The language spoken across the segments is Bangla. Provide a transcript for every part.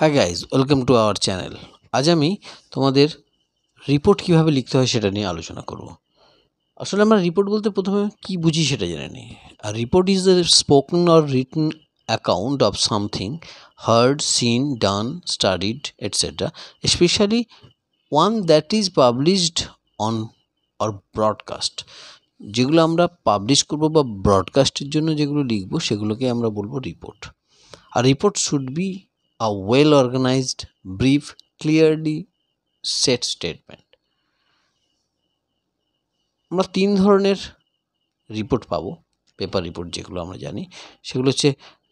Hi guys, welcome to our channel. আজ আমি তোমাদের রিপোর্ট কীভাবে লিখতে হয় সেটা নিয়ে আলোচনা করব। আসলে আমরা রিপোর্ট বলতে প্রথমে কি বুঝি সেটা জেনে নিই। আর report is the spoken or written account of something heard, seen, done, studied etcetera, specially one that is published on or broadcast. যেগুলো আমরা পাবলিশ করব বা ব্রডকাস্টের জন্য যেগুলো লিখব সেগুলোকে আমরা বলবো রিপোর্ট। আর report should be a well organized, brief, clearly set statement. আমরা তিন ধরনের রিপোর্ট পাবো, পেপার রিপোর্ট যেগুলো আমরা জানি সেগুলো হচ্ছে,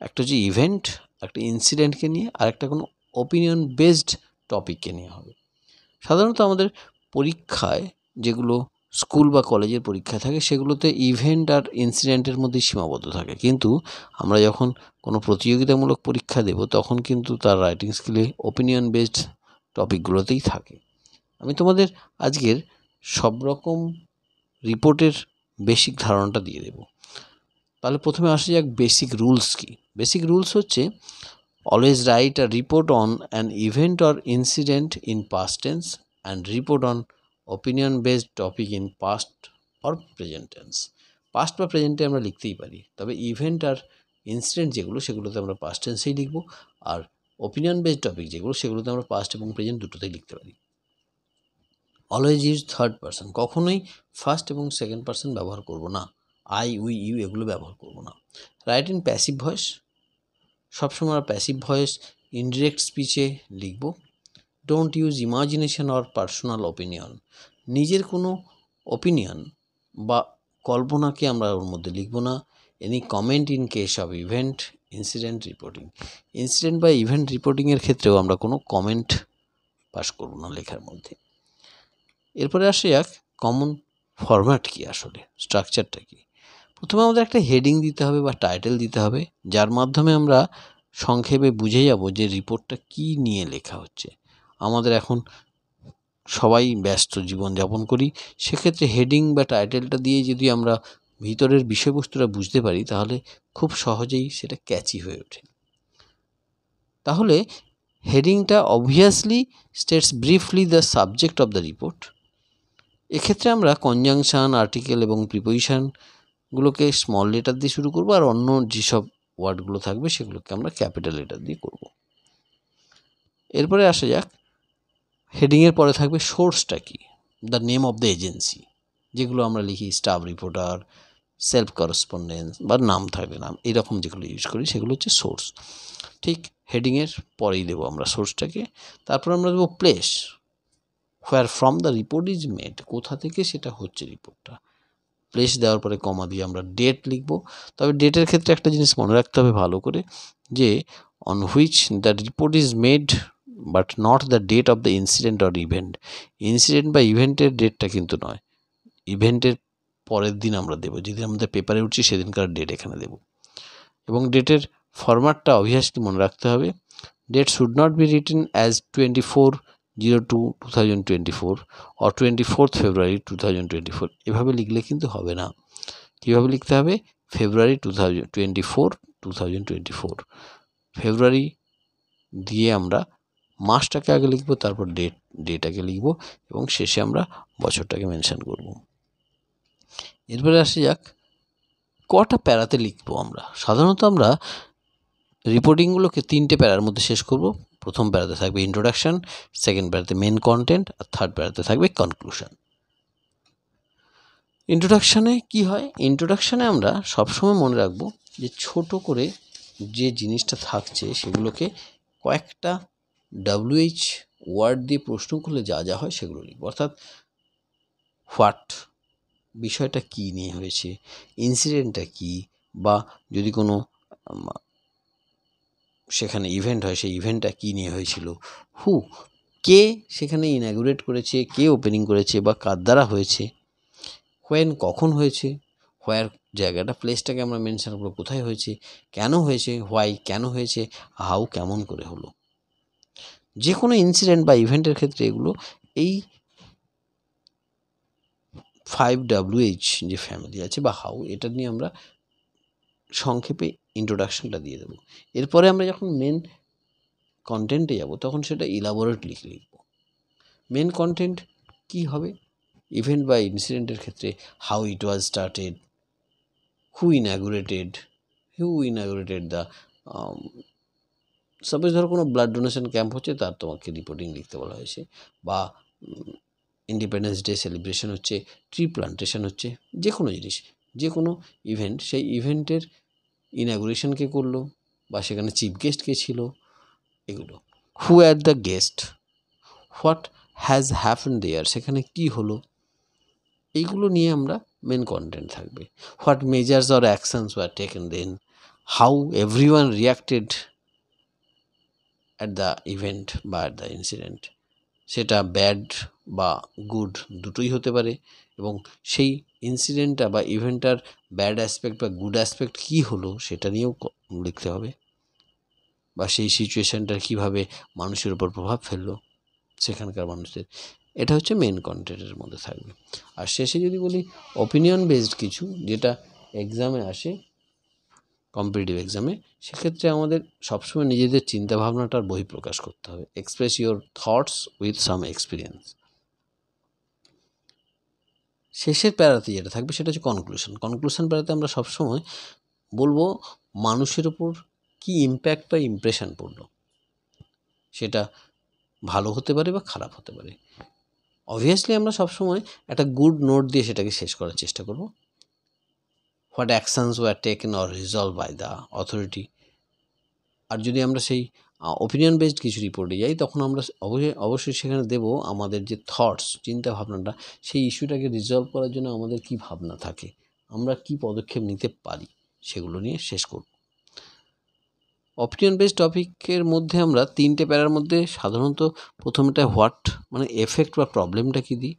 একটা হচ্ছে ইভেন্ট, একটা ইনসিডেন্টকে নিয়ে, আর একটা কোনো ওপিনিয়ন বেসড টপিককে নিয়ে হবে। সাধারণত আমাদের পরীক্ষায় যেগুলো স্কুল বা কলেজের পরীক্ষা থাকে সেগুলোতে ইভেন্ট আর ইনসিডেন্টের মধ্যেই সীমাবদ্ধ থাকে, কিন্তু আমরা যখন কোনো প্রতিযোগিতামূলক পরীক্ষা দেব তখন কিন্তু তার রাইটিং স্কিলে ওপিনিয়ন বেসড টপিকগুলোতেই থাকে। আমি তোমাদের আজকের সব রকম রিপোর্টের বেসিক ধারণাটা দিয়ে দেব। তাহলে প্রথমে আসা যাক বেসিক রুলস কি। বেসিক রুলস হচ্ছে, always write a report on an event or incident in past tense and report on opinion based topic in past or present tense. Past বা প্রেজেন্টে আমরা লিখতেই পারি, তবে ইভেন্ট আর ইনসিডেন্ট যেগুলো সেগুলোতে আমরা পাস্ট টেন্সেই লিখব, আর ওপিনিয়ন বেসড টপিক যেগুলো সেগুলোতে আমরা পাস্ট এবং প্রেজেন্ট দুটোতেই লিখতে পারি। অলওয়েজ ইউজ থার্ড পারসন, কখনোই ফার্স্ট এবং সেকেন্ড পারসন ব্যবহার করব না। আই, উই, ইউ এগুলো ব্যবহার করব না। রাইট ইন প্যাসিভ ভয়েস, সবসময় আমরা প্যাসিভ ভয়েস ইনডিরেক্ট স্পিচে লিখব। Don't use imagination or personal opinion, নিজের কোনো ওপিনিয়ন বা কল্পনাকে আমরা ওর মধ্যে লিখব না। Any comment in case of event, incident reporting, incident বা ইভেন্ট রিপোর্টিংয়ের ক্ষেত্রেও আমরা কোনো কমেন্ট পাস করব না লেখার মধ্যে। এরপরে আসে যাক কমন ফরম্যাট কী, আসলে স্ট্রাকচারটা কী। প্রথমে আমাদের একটা হেডিং দিতে হবে বা টাইটেল দিতে হবে, যার মাধ্যমে আমরা সংক্ষেপে বুঝে যাব যে রিপোর্টটা কী নিয়ে লেখা হচ্ছে। আমাদের এখন সবাই ব্যস্ত জীবনযাপন করি, সেক্ষেত্রে হেডিং বা টাইটেলটা দিয়ে যদি আমরা ভিতরের বিষয়বস্তুটা বুঝতে পারি তাহলে খুব সহজেই সেটা ক্যাচি হয়ে ওঠে। তাহলে হেডিংটা obviously states briefly the subject of the report. এক্ষেত্রে আমরা কনজাংশন, আর্টিকেল এবং প্রিপোজিশনগুলোকে স্মল লেটার দিয়ে শুরু করব, আর অন্য যেসব ওয়ার্ডগুলো থাকবে সেগুলোকে আমরা ক্যাপিটাল লেটার দিয়ে করব। এরপরে আসা যাক, হেডিংয়ের পরে থাকবে সোর্সটা কি, the name of the agency, যেগুলো আমরা লিখি স্টাফ রিপোর্টার, সেলফ করেসপন্ডেন্স বা নাম থাকলে নাম, এরকম যেগুলো ইউজ করি সেগুলো হচ্ছে সোর্স। ঠিক হেডিংয়ের পরেই দেবো আমরা সোর্সটাকে। তারপর আমরা দেবো place, where from the report is made, কোথা থেকে সেটা হচ্ছে রিপোর্টটা। প্লেস দেওয়ার পরে কমা দিয়ে আমরা ডেট লিখব। তবে ডেটের ক্ষেত্রে একটা জিনিস মনে রাখতে হবে ভালো করে, যে on which the report is made but not the date of the incident or event. Incident বা ইভেন্টের ডেটটা কিন্তু নয়, ইভেন্টের পরের দিন আমরা দেবো, যেদিন আমাদের পেপারে উঠছি সেদিনকার ডেট এখানে দেব। এবং ডেটের ফরম্যাটটা অবভিয়াসলি মনে রাখতে হবে। Date should not be written as 24/02/2024 or 24th February 2024, এভাবে লিখলে কিন্তু হবে না। কীভাবে লিখতে হবে? February 2024, ফেব্রুয়ারি দিয়ে আমরা মাসটাকে আগে লিখব, তারপর ডেটাকে লিখব এবং শেষে আমরা বছরটাকে মেনশন করব। এরপরে আসা যাক কটা প্যারাতে লিখবো আমরা। সাধারণত আমরা রিপোর্টিংগুলোকে 3টে প্যারার মধ্যে শেষ করব। প্রথম প্যারাতে থাকবে ইন্ট্রোডাকশন, সেকেন্ড প্যারাতে মেন কন্টেন্ট, আর থার্ড প্যারাতে থাকবে কনক্লুশন। ইন্ট্রোডাকশানে কি হয়? ইন্ট্রোডাকশানে আমরা সবসময় মনে রাখবো যে ছোট করে যে জিনিসটা থাকছে সেগুলোকে কয়েকটা WH ওয়ার্ড দিয়ে প্রশ্ন করলে যা যা হয় সেগুলো লিখব। অর্থাৎ হোয়াট, বিষয়টা কী নিয়ে হয়েছে, ইনসিডেন্টটা কী, বা যদি কোনো সেখানে ইভেন্ট হয় সেই ইভেন্টটা কী নিয়ে হয়েছিল, হু, কে সেখানে ইনাগুরেট করেছে, কে ওপেনিং করেছে বা কার দ্বারা হয়েছে, হোয়েন কখন হয়েছে, হোয়ার জায়গাটা প্লেসটাকে আমরা মেনশন করবো কোথায় হয়েছে, কেন হয়েছে, হোয়াই কেন হয়েছে, হাউ কেমন করে হলো। যে কোনো ইনসিডেন্ট বা ইভেন্টের ক্ষেত্রে এগুলো এই 5WH যে ফ্যামিলি আছে বা হাউ, এটা নিয়ে আমরা সংক্ষেপে ইন্ট্রোডাকশনটা দিয়ে দেবো। এরপরে আমরা যখন মেন কন্টেন্টে যাব তখন সেটা ইলাবোরেটলি লিখব। মেন কন্টেন্ট কি হবে? ইভেন্ট বা ইনসিডেন্টের ক্ষেত্রে how it was started, who inaugurated the, suppose ধরো কোনো ব্লাড ডোনেশন ক্যাম্প হচ্ছে, তার তোমাকে রিপোর্টিং লিখতে বলা হয়েছে, বা ইন্ডিপেন্ডেন্স ডে সেলিব্রেশন হচ্ছে, ট্রি প্লান্টেশন হচ্ছে, যে কোনো জিনিস, যে কোনো ইভেন্ট, সেই ইভেন্টের ইনাগুরেশন কে করলো, বা সেখানে চিফ গেস্ট কে ছিল, এগুলো। Who are the guest, what has happen there, সেখানে কি হলো, এইগুলো নিয়ে আমরা মেন কন্টেন্ট থাকবে। What measures or actions were taken then, how everyone reacted at the event বা অ্যাট দ্য ইনসিডেন্ট, সেটা ব্যাড বা গুড দুটোই হতে পারে, এবং সেই ইনসিডেন্টটা বা ইভেন্টটার ব্যাড অ্যাসপেক্ট বা গুড অ্যাসপেক্ট কী হলো সেটা নিয়েও লিখতে হবে, বা সেই সিচুয়েশানটার কীভাবে মানুষের উপর প্রভাব ফেললো সেখানকার মানুষদের। এটা হচ্ছে মেন কন্টেন্টের মধ্যে থাকবে। আর শেষে যদি বলি অপিনিয়ন বেসড কিছু, যেটা এক্সামে আসে, কম্পিটিটিভ এক্সামে, সেক্ষেত্রে আমাদের সবসময় নিজেদের চিন্তাভাবনাটার বহিঃপ্রকাশ করতে হবে। Express your thoughts with some experience. শেষের প্যারাতে যেটা থাকবে সেটা হচ্ছে কনক্লুশন প্যারাতে আমরা সবসময় বলবো মানুষের উপর কি ইম্প্যাক্ট বা ইমপ্রেশন পড়লো, সেটা ভালো হতে পারে বা খারাপ হতে পারে। অবভিয়াসলি আমরা সবসময় একটা গুড নোট দিয়ে সেটাকে শেষ করার চেষ্টা করব। What actions were taken or resolve by the authority. আর যদি আমরা সেই ওপিনিয়ন বেসড কিছু রিপোর্টে যাই, তখন আমরা অবশ্যই সেখানে দেব আমাদের যে থটস, চিন্তা ভাবনাটা, সেই ইস্যুটাকে রিজলভ করার জন্য আমাদের কি ভাবনা থাকে, আমরা কি পদক্ষেপ নিতে পারি, সেগুলো নিয়ে শেষ করব। অপিনিয়ন বেসড টপিকের মধ্যে আমরা 3টে প্যারার মধ্যে সাধারণত প্রথমটায় হোয়াট মানে এফেক্ট বা প্রবলেমটা কী দিই,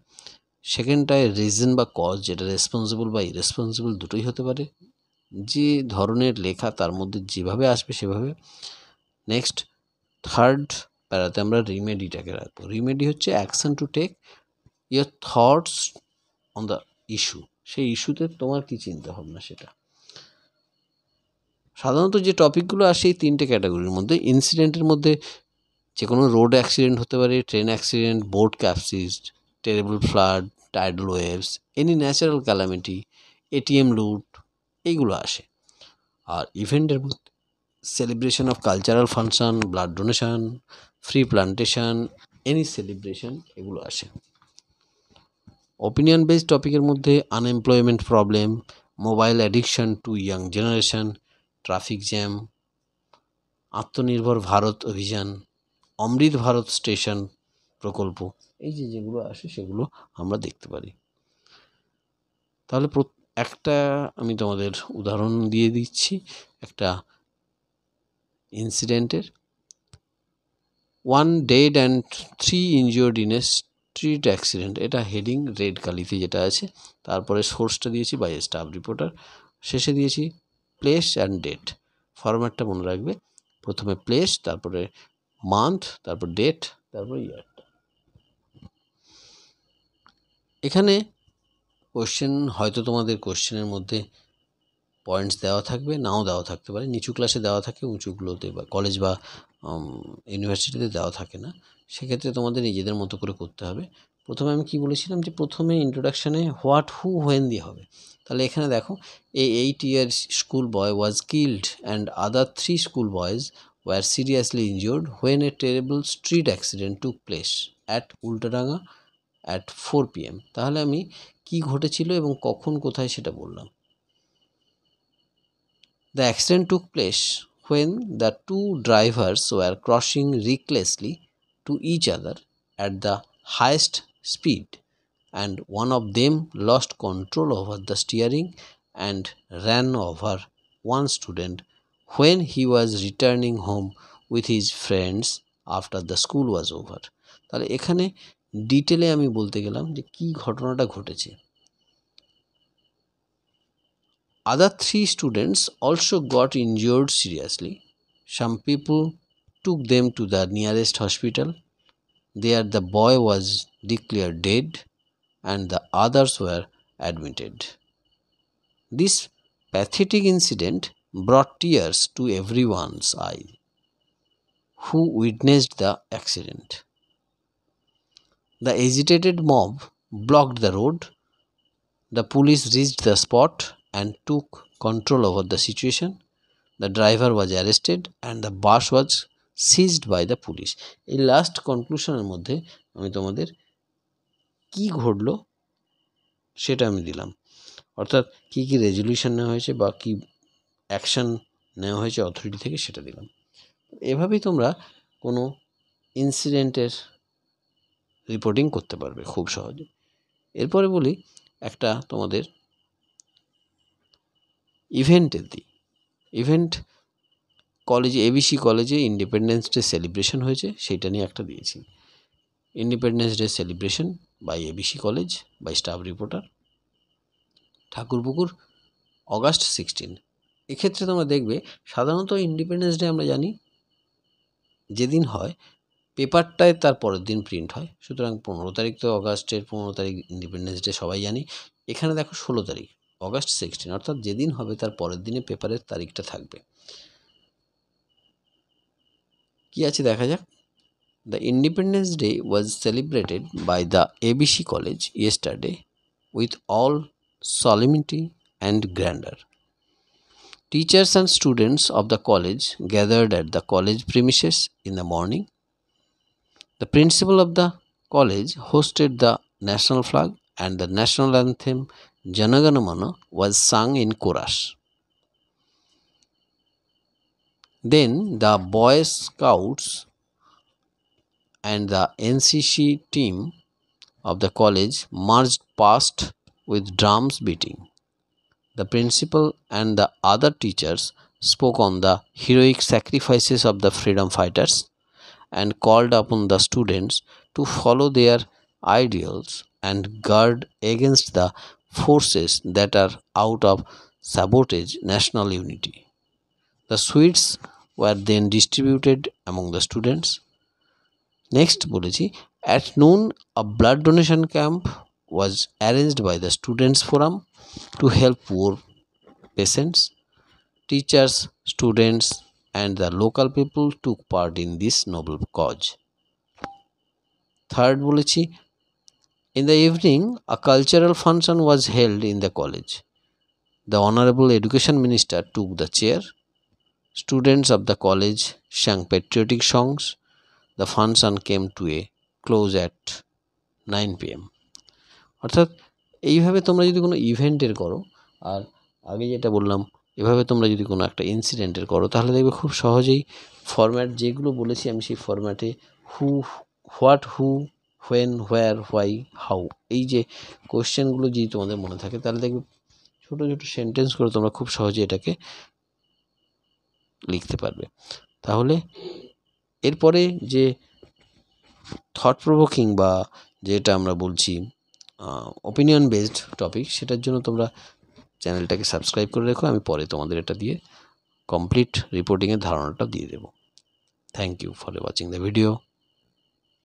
সেকেন্ডটায় রিজন বা কজ, যেটা রেসপন্সিবল বা ইরেসপন্সিবল দুটোই হতে পারে, যে ধরনের লেখা তার মধ্যে যেভাবে আসবে সেভাবে। নেক্সট থার্ড প্যারাতে আমরা রিমেডিটাকে রাখবো। রিমেডি হচ্ছে action to take your thoughts on the issue, সেই ইস্যুতে তোমার কী চিন্তা ভাবনা সেটা। সাধারণত যে টপিকগুলো আসে এই 3টে ক্যাটাগরির মধ্যে, ইনসিডেন্টের মধ্যে যে কোনো রোড অ্যাক্সিডেন্ট হতে পারে, train accident, boat capsized, terrible flood, tidal waves, any natural calamity, ATM loot, এইগুলো আসে। আর ইভেন্টের মধ্যে celebration of cultural function, blood donation, free plantation, any celebration, এগুলো আসে। ওপিনিয়ন বেসড টপিকের মধ্যে unemployment problem, mobile addiction to young generation, traffic jam, আত্মনির্ভর ভারত অভিযান, অমৃত ভারত স্টেশন প্রকল্প, এই যেগুলো আসে সেগুলো আমরা দেখতে পারি। তাহলে একটা আমি তোমাদের উদাহরণ দিয়ে দিচ্ছি একটা ইনসিডেন্টের। 1 dead and 3 injured in a street accident, এটা হেডিং রেড কালিতে যেটা আছে, তারপরে সোর্সটা দিয়েছি বাই স্টাফ রিপোর্টার, শেষে দিয়েছি প্লেস অ্যান্ড ডেট। ফরম্যাটটা মনে রাখবে, প্রথমে প্লেস, তারপরে মান্থ, তারপর ডেট, তারপর ইয়ারটা। এখানে কোশ্চেন হয়তো তোমাদের কোশ্চেনের মধ্যে পয়েন্টস দেওয়া থাকবে, নাও দেওয়া থাকতে পারে, নিচু ক্লাসে দেওয়া থাকে, উঁচুগুলোতে বা কলেজ বা ইউনিভার্সিটিতে দেওয়া থাকে না, সেক্ষেত্রে তোমাদের নিজেদের মতো করে করতে হবে। প্রথমে আমি কি বলেছিলাম যে প্রথমে ইন্ট্রোডাকশানে হোয়াট হু হোয়েন দিয়ে হবে। তাহলে এখানে দেখো, a 8 years school boy was killed and other 3 school boys were seriously injured when a terrible street accident took place at Ultadanga at 4 PM। তাহলে আমি কি ঘটেছিল এবং কখন কোথায় সেটা বললাম। The accident took place when the two drivers were crossing recklessly to each other at the highest speed, and one of them lost control over the steering and ran over one student when he was returning home with his friends after the school was over. তাহলে এখানে ডিটেলে আমি বলতে গেলাম যে কি ঘটনাটা ঘটেছে। Other 3 students also got injured seriously. Some people took them to the nearest hospital. There the boy was declared dead and the others were admitted. This pathetic incident brought tears to everyone's eye who witnessed the accident. The agitated mob blocked the road. The police reached the spot and took control over the situation. The driver was arrested and the bus was seized by the police. এই লাস্ট কনক্লুশনের মধ্যে আমি তোমাদের কি ঘটলো সেটা আমি দিলাম, অর্থাৎ কি কি রেজলিউশন নেওয়া হয়েছে বা কি অ্যাকশন নেওয়া হয়েছে অথরিটি থেকে সেটা দিলাম। এভাবেই তোমরা কোনো ইনসিডেন্টের রিপোর্টিং করতে পারবে খুব সহজে। এরপরে বলি একটা তোমাদের ইভেন্টের দিই। ইভেন্ট কলেজে, এবিসি কলেজে ইন্ডিপেন্ডেন্স ডে সেলিব্রেশন হয়েছে, সেইটা নিয়ে একটা দিয়েছি। Independence day celebration by ABC college by staff reporter, Thakurpukur, August 16। এক্ষেত্রে তোমরা দেখবে সাধারণত ইন্ডিপেন্ডেন্স ডে আমরা জানি যেদিন হয় পেপারটায় তার পরের দিন প্রিন্ট হয়, সুতরাং 15 তারিখ তো অগাস্টের 15 তারিখ ইন্ডিপেন্ডেন্স ডে সবাই জানি। এখানে দেখো 16 তারিখ অগাস্ট 16, অর্থাৎ যেদিন হবে তার পরের দিনে পেপারের তারিখটা থাকবে। কি আছে দেখা যাক। The Independence Day was celebrated by the ABC College yesterday with all solemnity and grandeur. Teachers and students of the college gathered at the college premises in the morning. The principal of the college hosted the national flag and the national anthem Jana Gana Mana was sung in chorus. Then the Boy Scouts and the NCC team of the college marched past with drums beating. The principal and the other teachers spoke on the heroic sacrifices of the freedom fighters and called upon the students to follow their ideals and guard against the forces that are out of sabotage national unity. The sweets were then distributed among the students. Next বলেছি, at noon a blood donation camp was arranged by the students forum to help poor patients. Teachers, students and the local people took part in this noble cause. Third বলেছি, in the evening a cultural function was held in the college. The Honorable Education Minister took the chair. Students of the college sang patriotic songs. The function came to a close at 9 PM. অর্থাৎ এইভাবে তোমরা যদি কোনো ইভেন্টের করো, আর আগে যেটা বললাম এভাবে তোমরা যদি কোনো একটা ইনসিডেন্টের করো, তাহলে দেখবে খুব সহজেই ফরম্যাট যেগুলো বলেছি আমি সেই ফরম্যাটে who, what, who, when, where, why, how, এই যে কোয়েশ্চেনগুলো যদি তোমাদের মনে থাকে তাহলে দেখবে ছোটো ছোটো সেন্টেন্স করে তোমরা খুব সহজে এটাকে লিখতে পারবে। তাহলে এরপরে যে থট প্রভোকিং বা যেটা আমরা বলছি ওপিনিয়ন বেসড টপিক, সেটার জন্য তোমরা চ্যানেলটাকে সাবস্ক্রাইব করে রেখো। আমি পরে তোমাদের এটা দিয়ে কমপ্লিট রিপোর্টিংয়ের ধারণাটা দিয়ে দেবো। Thank you for watching the video.